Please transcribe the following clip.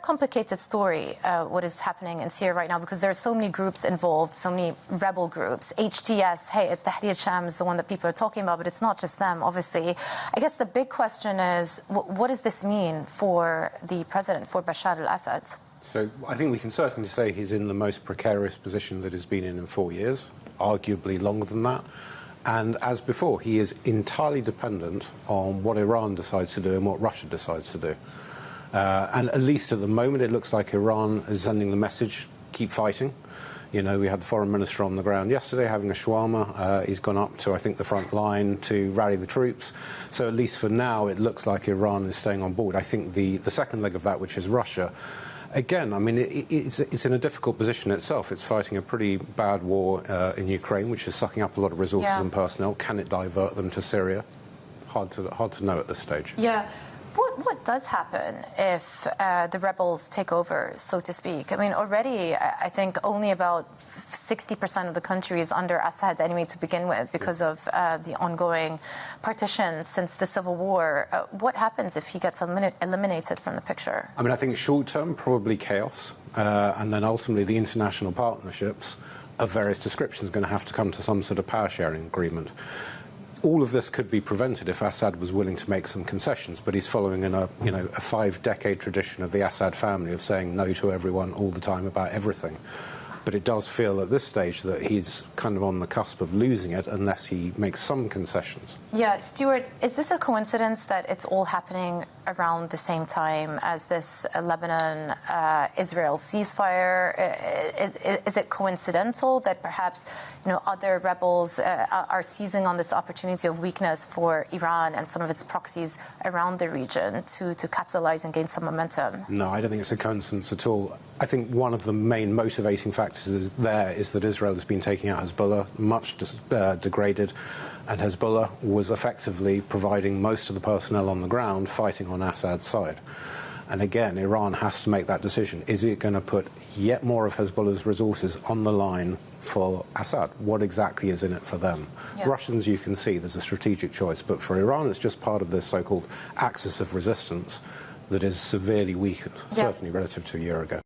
complicated story, what is happening in Syria right now, because there are so many groups involved, so many rebel groups. HTS, hey, Tahrir Sham is the one that people are talking about, but it's not just them, obviously. I guess the big question is, what does this mean for the president, for Bashar al-Assad? So I think we can certainly say he's in the most precarious position that he's been in 4 years, arguably longer than that. And as before, he is entirely dependent on what Iran decides to do and what Russia decides to do. And at least at the moment, it looks like Iran is sending the message, keep fighting. You know, we had the foreign minister on the ground yesterday having a shawarma. He's gone up to, I think, the front line to rally the troops. So at least for now, it looks like Iran is staying on board. I think the second leg of that, which is Russia, again, I mean, it's in a difficult position itself. It's fighting a pretty bad war in Ukraine, which is sucking up a lot of resources and personnel. Can it divert them to Syria? Hard to know at this stage. Yeah. What does happen if the rebels take over, so to speak? I mean, already, I think only about 60% of the country is under Assad anyway to begin with because of the ongoing partition since the civil war. What happens if he gets eliminated from the picture? I mean, I think short term, probably chaos. And then ultimately the international partnerships of various descriptions are going to have to come to some sort of power sharing agreement. All of this could be prevented if Assad was willing to make some concessions, but he's following in a 5-decade tradition of the Assad family of saying no to everyone all the time about everything. But it does feel at this stage that he's kind of on the cusp of losing it unless he makes some concessions. Yeah, Stuart, is this a coincidence that it's all happening around the same time as this Lebanon-Israel ceasefire? Is it coincidental that perhaps other rebels are seizing on this opportunity of weakness for Iran and some of its proxies around the region to capitalize and gain some momentum? No, I don't think it's a coincidence at all. I think one of the main motivating factors is that Israel has been taking out Hezbollah, much degraded, and Hezbollah was effectively providing most of the personnel on the ground fighting on Assad's side. And again, Iran has to make that decision. Is it going to put yet more of Hezbollah's resources on the line for Assad? What exactly is in it for them? Yeah. Russians, you can see, there's a strategic choice. But for Iran, it's just part of this so-called axis of resistance that is severely weakened, certainly relative to a year ago.